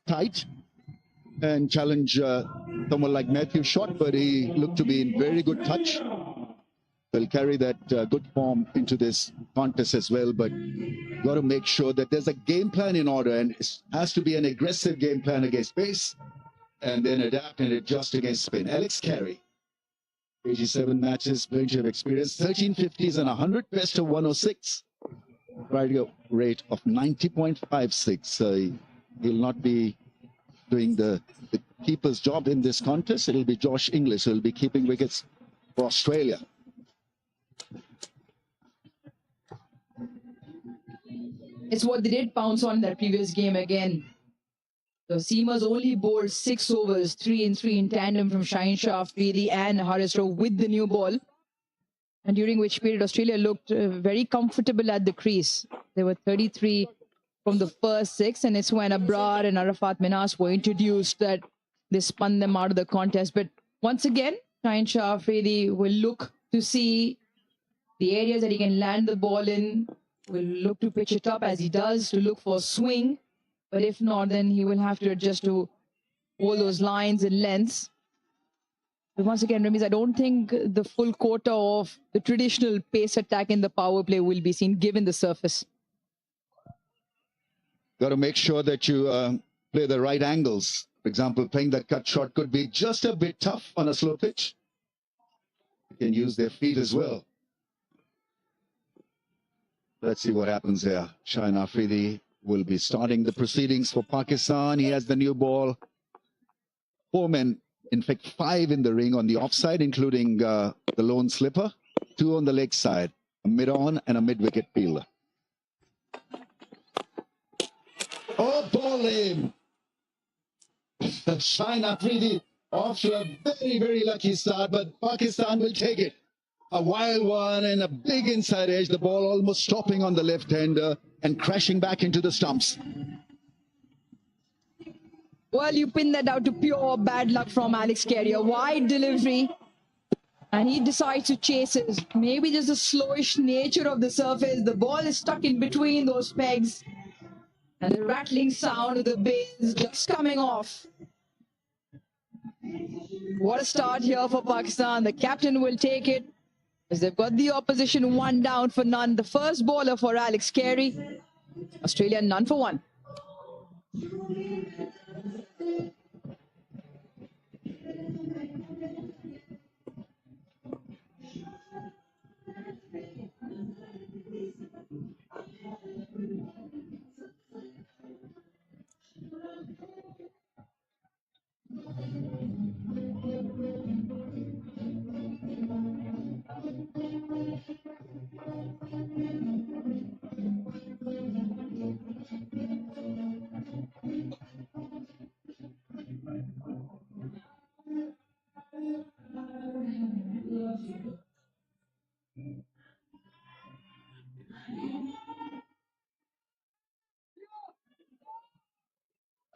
tight and challenge someone like Matthew Short, but he looked to be in very good touch. They'll carry that good form into this contest as well, but got to make sure that there's a game plan in order, and it has to be an aggressive game plan against pace, and then adapt and adjust against spin. Alex Carey, 87 matches, plenty of experience, 13 50s and 100, best of 106, radio rate of 90.56. He'll not be doing the keeper's job in this contest. It'll be Josh Inglis who will be keeping wickets for Australia. It's what they did pounce on in that previous game again. The Seamers only bowled 6 overs, 3 and 3 in tandem from Shaheen Shah Afridi and Haris Rauf with the new ball. And during which period Australia looked very comfortable at the crease. They were 33 from the first 6, and it's when Abrar and Arafat Minas were introduced that they spun them out of the contest. But once again, Shaheen Shah Afridi will look to see the areas that he can land the ball in, will look to pitch it up as he does, to look for a swing. But if not, then he will have to adjust to all those lines and lengths. But once again, Ramiz, I don't think the full quota of the traditional pace attack in the power play will be seen given the surface. Got to make sure that you play the right angles. For example, playing that cut shot could be just a bit tough on a slow pitch. You can use their feet as well. Let's see what happens there. Shaheen Afridi will be starting the proceedings for Pakistan. He has the new ball. 4 men, in fact 5 in the ring on the offside, including the lone slipper. 2 on the leg side, a mid-on and a mid-wicket fielder. Oh, ball in! Shaheen Afridi off to a very, very lucky start, but Pakistan will take it. A wild one and a big inside edge. The ball almost stopping on the left-hander and crashing back into the stumps. Well, you pin that down to pure bad luck from Alex Carey. A wide delivery, and he decides to chase it. Maybe just the slowish nature of the surface. The ball is stuck in between those pegs, and the rattling sound of the base just coming off. What a start here for Pakistan. The captain will take it, as they've got the opposition 1 down for none. The first bowler for Alex Carey. Australia none for 1.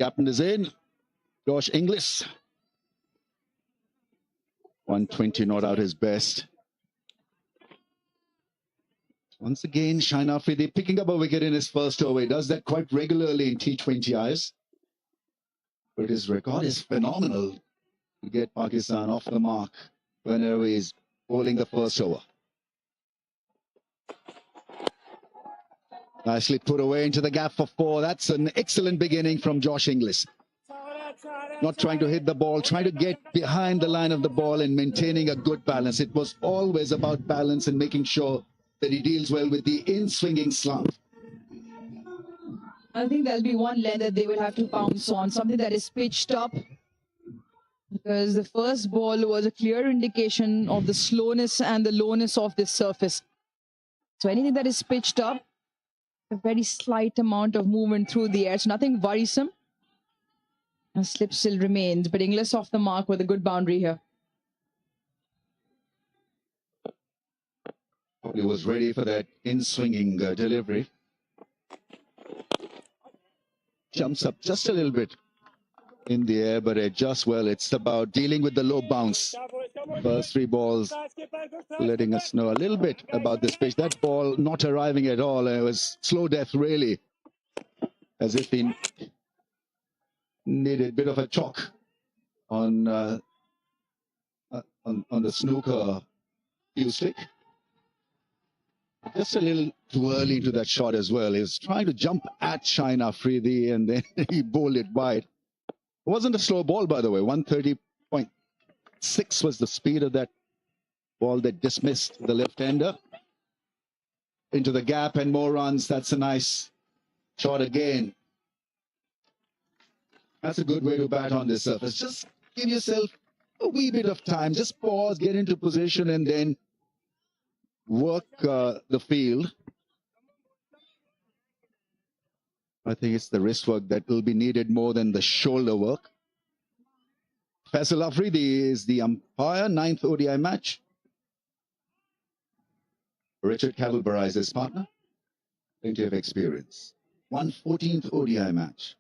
Captain is in. Josh Inglis. 120 not out his best. Once again, Shaheen Afridi picking up a wicket in his first over. He does that quite regularly in T20Is. But his record is phenomenal to get Pakistan off the mark whenever he's bowling the first over. Nicely put away into the gap for 4. That's an excellent beginning from Josh Inglis. Not trying to hit the ball, trying to get behind the line of the ball and maintaining a good balance. It was always about balance and making sure that he deals well with the in-swinging slant. I think there'll be one length that they will have to pounce on, something that is pitched up. Because the first ball was a clear indication of the slowness and the lowness of this surface. So anything that is pitched up, a very slight amount of movement through the air. It's nothing worrisome. And slip still remains, but Inglis off the mark with a good boundary here. He was ready for that in-swinging delivery. Jumps up just a little bit in the air, but adjusts well. It's about dealing with the low bounce. First 3 balls letting us know a little bit about this pitch. That ball not arriving at all. It was slow death, really. As if he needed a bit of a chalk on the snooker cue stick. Just a little too early into that shot as well. He was trying to jump at Shine Afridi and then he bowled it wide. It wasn't a slow ball, by the way. 130.6 was the speed of that ball that dismissed the left-hander. Into the gap and more runs. That's a nice shot again. That's a good way to bat on this surface. Just give yourself a wee bit of time. Just pause, get into position, and then work the field. I think it's the wrist work that will be needed more than the shoulder work. Faisal Afridi is the umpire, 9th ODI match. Richard Cavillbara is his partner. Plenty of experience. 114th ODI match.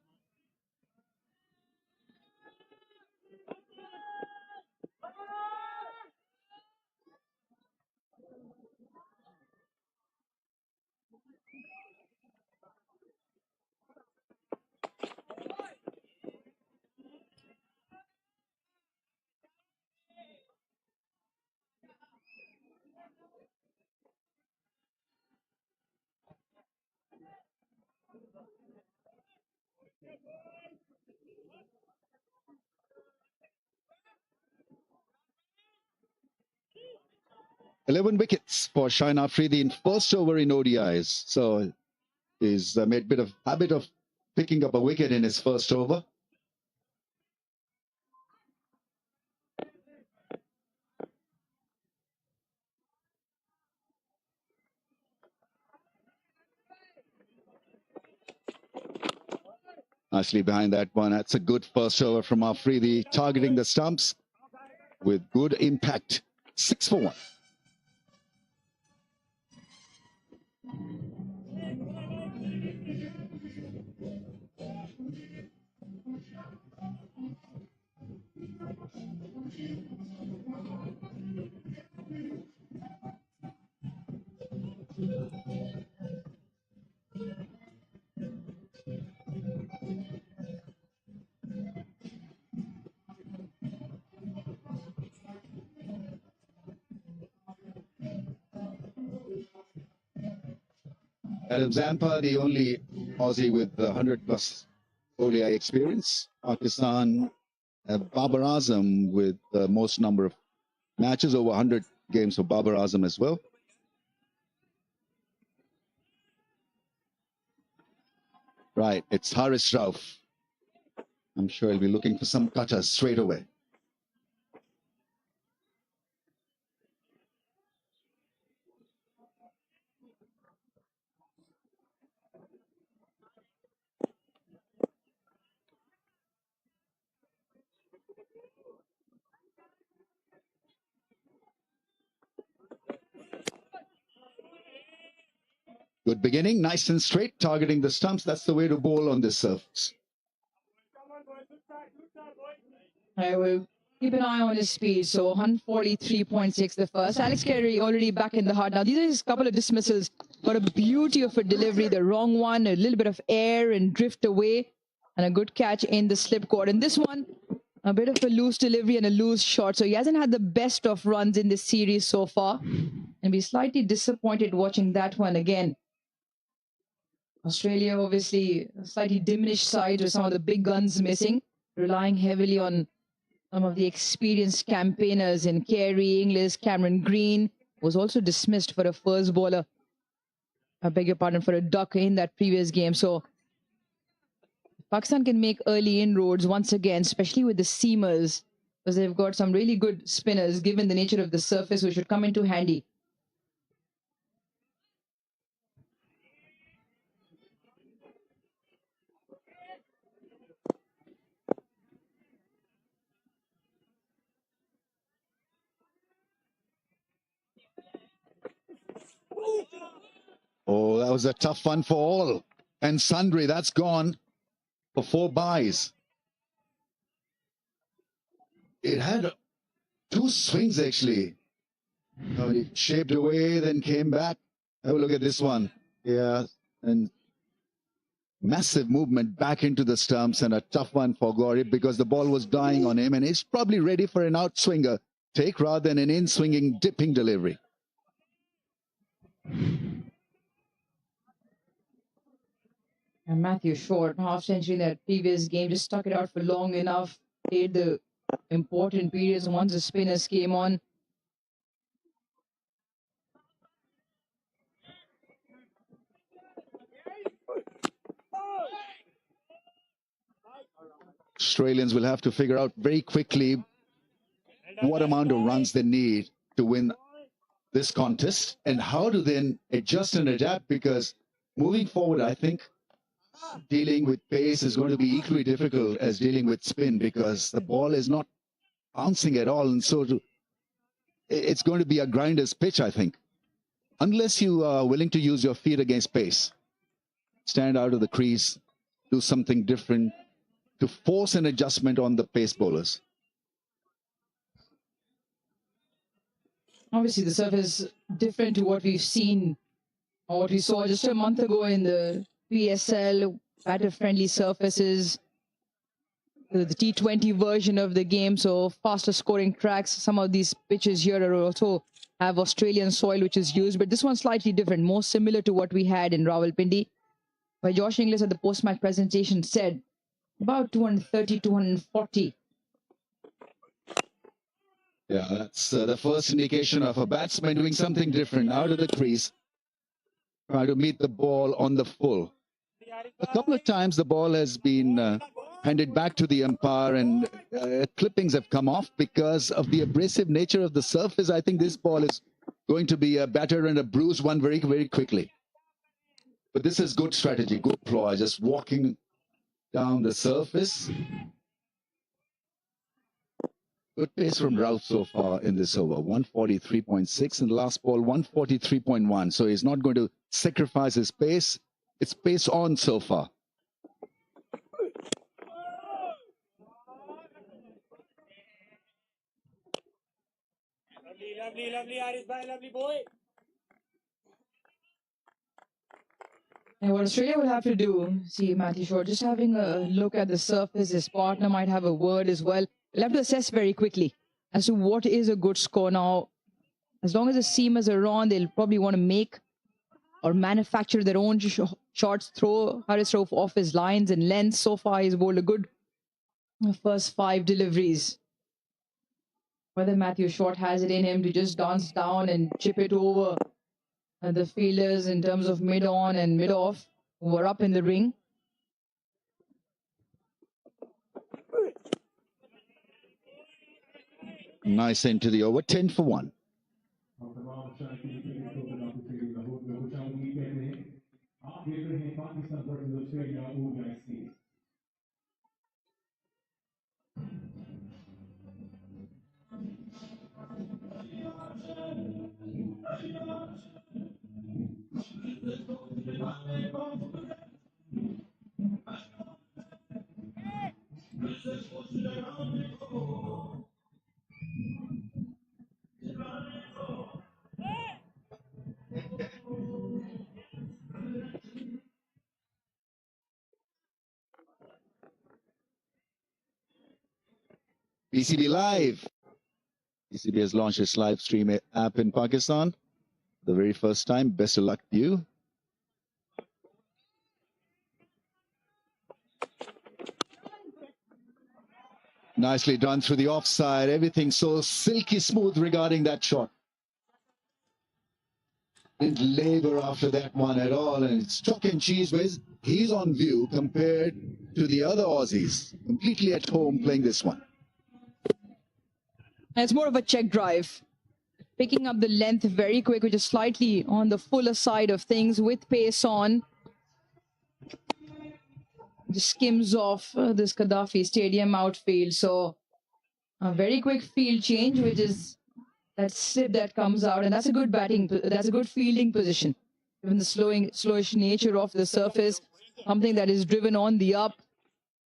Eleven wickets for Shine Afridi in first over in ODIs. So he's made a bit of habit of picking up a wicket in his first over. Nicely behind that one. That's a good first over from Afridi, targeting the stumps with good impact. 6 for 1. Adam Zampa, the only Aussie with 100+ ODI experience. Pakistan, Babar Azam with the most number of matches, over 100 games for Babar Azam as well. Right, it's Haris Rauf. I'm sure he'll be looking for some cutters straight away. Good beginning, nice and straight, targeting the stumps. That's the way to bowl on this surface. I will keep an eye on his speed. So 143.6 the first. Alex Carey already back in the heart. Now, these are his couple of dismissals. Got a beauty of a delivery. The wrong one, a little bit of air and drift away. And a good catch in the slip court. And this one, a bit of a loose delivery and a loose shot. So he hasn't had the best of runs in this series so far. And be slightly disappointed watching that one again. Australia, obviously, a slightly diminished side with some of the big guns missing, relying heavily on some of the experienced campaigners in Carey, Inglis. Cameron Green was also dismissed for a first bowler. I beg your pardon, for a duck in that previous game. So Pakistan can make early inroads once again, especially with the seamers, because they've got some really good spinners, given the nature of the surface, which should come into handy. Oh, that was a tough one for all. And Sundry, that's gone for 4 byes. It had 2 swings, actually. It shaped away, then came back. Have a look at this one. Yeah, and massive movement back into the stumps and a tough one for Gauri because the ball was dying on him and he's probably ready for an outswinger take rather than an in-swinging dipping delivery. And Matthew Short, half century in that previous game, just stuck it out for long enough, played the important periods once the spinners came on. Australians will have to figure out very quickly what amount of runs they need to win this contest and how to then adjust and adapt, because moving forward, I think dealing with pace is going to be equally difficult as dealing with spin because the ball is not bouncing at all. And so it's going to be a grinder's pitch, I think, unless you are willing to use your feet against pace. Stand out of the crease, do something different to force an adjustment on the pace bowlers. Obviously, the surface is different to what we've seen or what we saw just a month ago in the PSL, batter-friendly surfaces, the T20 version of the game, so faster scoring tracks. Some of these pitches here are also have Australian soil which is used, but this one's slightly different, more similar to what we had in Rawalpindi, where Josh Inglis at the post-match presentation said about 230, 240. Yeah, that's the first indication of a batsman doing something different out of the crease, trying to meet the ball on the full. A couple of times the ball has been handed back to the umpire and clippings have come off because of the abrasive nature of the surface. I think this ball is going to be a batter and a bruised one very, very quickly. But this is good strategy, good ploy, just walking down the surface. Good pace from Ralph so far in this over, 143.6, and the last ball 143.1. So he's not going to sacrifice his pace. It's pace on so far. Lovely, Haris bhai, lovely boy. And what Australia will have to do, see Matthew Short, just having a look at the surface, his partner might have a word as well. We'll have to assess very quickly as to what is a good score now. As long as the seamers are on, they'll probably want to make or manufacture their own shots, throw Haris Rauf off his lines and lengths. So far, he's bowled a good first 5 deliveries. Whether Matthew Short has it in him to just dance down and chip it over the fielders in terms of mid-on and mid-off who are up in the ring. Nice end to the over, 10 for 1. PCB Live. PCB has launched its live stream app in Pakistan. The very first time. Best of luck to you. Nicely done through the offside. Everything so silky smooth regarding that shot. Didn't labor after that one at all. And it's chalk and cheese where he's on view compared to the other Aussies. Completely at home playing this one. And it's more of a check drive. Picking up the length very quick, which is slightly on the fuller side of things with pace on. Just skims off this Gaddafi Stadium outfield. So a very quick field change, which is that slip that comes out. And that's a good that's a good fielding position. Given the slowish nature of the surface, something that is driven on the up.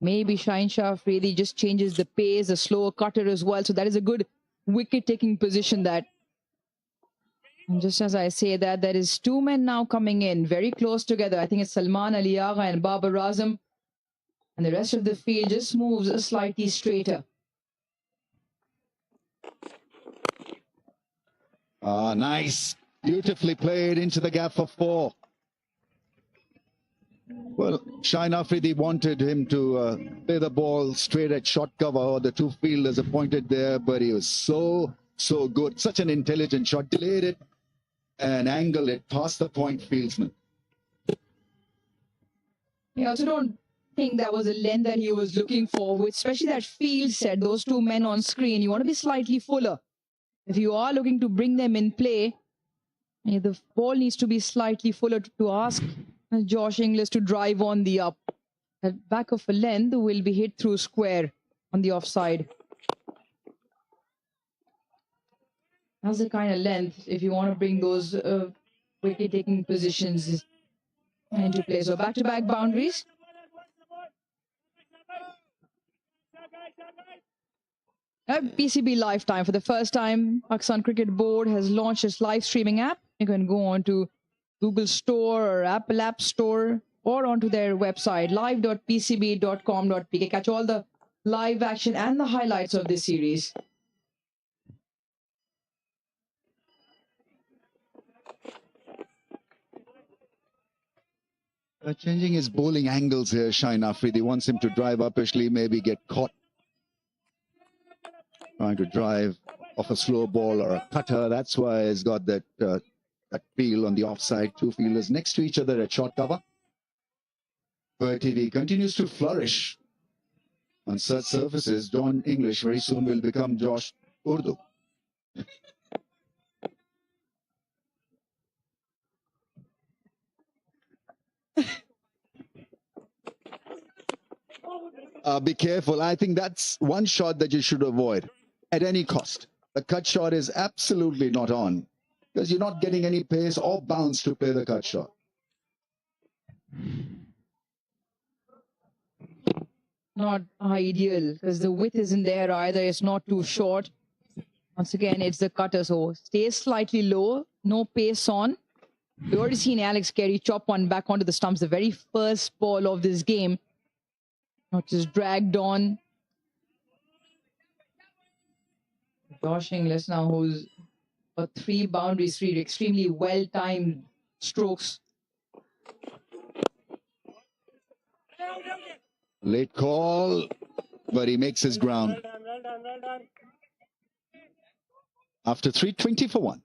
Maybe Shaheen Shah Afridi just changes the pace, a slower cutter as well. So that is a good wicket-taking position that And just as I say that, there is two men now coming in very close together. I think it's Salman Aliagha and Babar Azam. And the rest of the field just moves slightly straighter. Ah, nice. Beautifully played into the gap for 4. Well, Shine Afridi wanted him to play the ball straight at shot cover. The two fielders appointed there, but he was so good. Such an intelligent shot. Delayed it and angled it past the point fieldsman. I also don't think that was the length that he was looking for, especially that field set, those two men on screen. You want to be slightly fuller. If you are looking to bring them in play, the ball needs to be slightly fuller to ask Josh Inglis to drive on the up. That back of a length will be hit through square on the offside. That's the kind of length if you want to bring those wicket-taking positions into play. So back-to-back boundaries. At PCB Lifetime, for the first time, Pakistan Cricket Board has launched its live streaming app. You can go on to Google Store or Apple App Store or onto their website, live.pcb.com.pk. Catch all the live action and the highlights of this series. Changing his bowling angles here, Shine Afridi wants him to drive uppishly, maybe get caught trying to drive off a slow ball or a cutter. That's why he's got that that feel on the offside. Two fielders next to each other at short cover. But if he continues to flourish on such surfaces, John English very soon will become Josh Urdu. Be careful. I think that's one shot that you should avoid at any cost. The cut shot is absolutely not on because you're not getting any pace or bounce to play the cut shot. Not ideal because the width isn't there either. It's not too short. Once again, it's the cutter, so stays slightly low, no pace on. We've already seen Alex Carey chop one back onto the stumps, the very first ball of this game. Not just dragged on. Josh Inglis now, who's got 3 boundaries, 3 extremely well-timed strokes. Late call, but he makes his ground. Well done. After 320 for 1.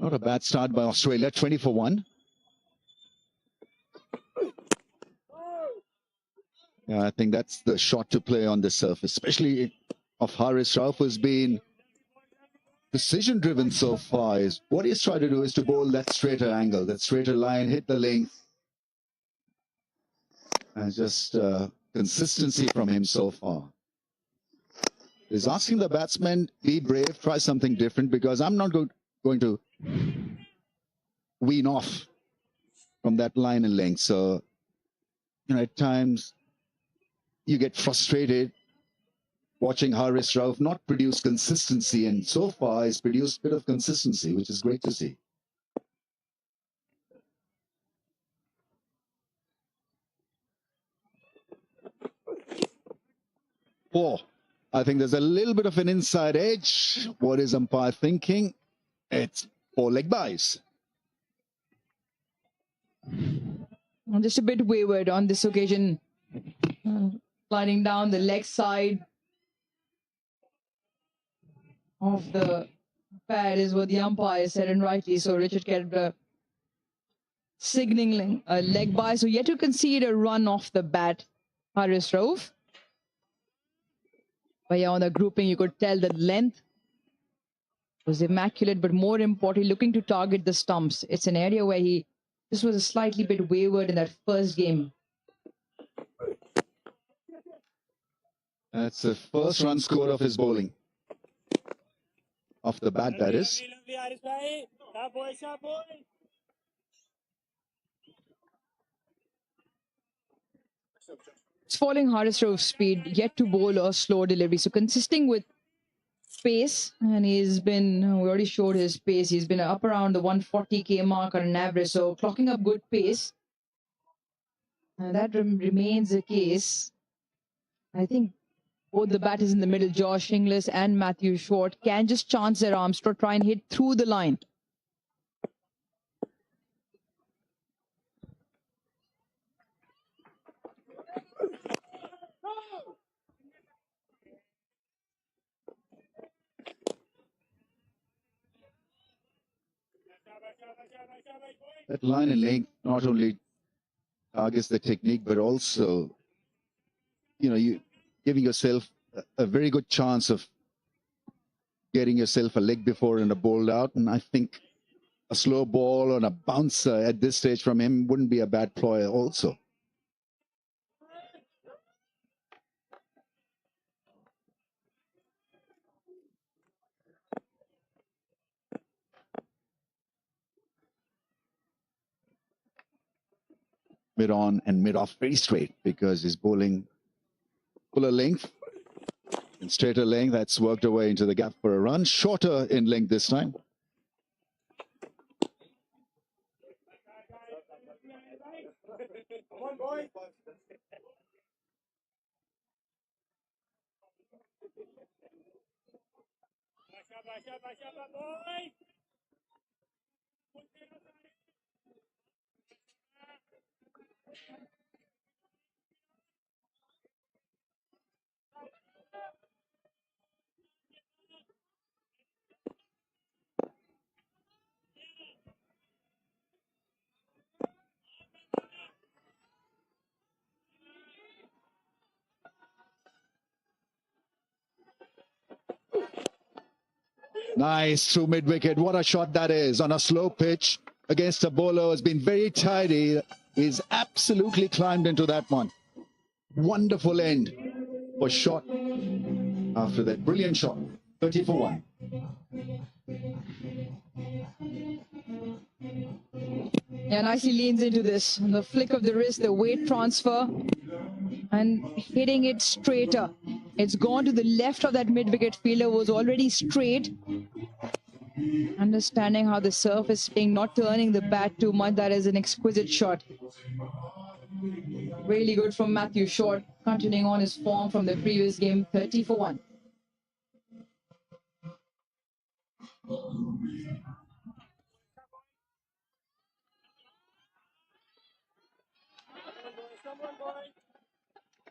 Not a bad start by Australia, 20 for 1. Yeah, I think that's the shot to play on this surface, especially of Haris Rauf, who's been precision driven so far. What he's trying to do is to bowl that straighter angle, that straighter line, hit the length. And just consistency from him so far. He's asking the batsman, be brave, try something different, because I'm not going to wean off from that line and length. So, at times you get frustrated watching Haris Rauf not produce consistency, and so far he's produced a bit of consistency, which is great to see. 4. I think there's a little bit of an inside edge. What is umpire thinking? It's 4 leg byes. Just a bit wayward on this occasion. Sliding down the leg side of the pad is what the umpire said, and rightly so. Richard Kedra signaling a leg by. So yet to concede a run off the bat, Haris Rauf. But yeah, on the grouping, you could tell the length was immaculate, but more importantly, looking to target the stumps. It's an area where he just was a slightly bit wayward in that first game. That's the first run score of his bowling. Off the bat, that is. Lovely, Haris bhai. Sharp boy, sharp boy. It's falling Haris Rauf's speed, yet to bowl a slow delivery. So consisting with pace, and we already showed his pace. He's been up around the 140k mark on an average, so clocking up good pace. And that remains the case. I think both the batters in the middle, Josh Inglis and Matthew Short, can just chance their arms to try and hit through the line. That line and length not only targets the technique, but also, you giving yourself a very good chance of getting yourself a leg before and a bowled out. And I think a slow ball on a bouncer at this stage from him wouldn't be a bad ploy also. Mid on and mid off very straight because he's bowling fuller length and straighter length. That's worked away into the gap for a run. Shorter in length this time. Come on, boy. Sharp boy. Nice through mid-wicket. What a shot that is on a slow pitch against a bowler who has been very tidy. He's absolutely climbed into that one. Wonderful end for Shot after that brilliant shot. 30 for 1. Yeah, nicely leans into this. On the flick of the wrist, the weight transfer, and hitting it straighter. It's gone to the left of that mid-wicket fielder, was already straight. Understanding how the surf is swinging, not turning the bat too much. That is an exquisite shot. Really good from Matthew Short, continuing on his form from the previous game, 30 for 1.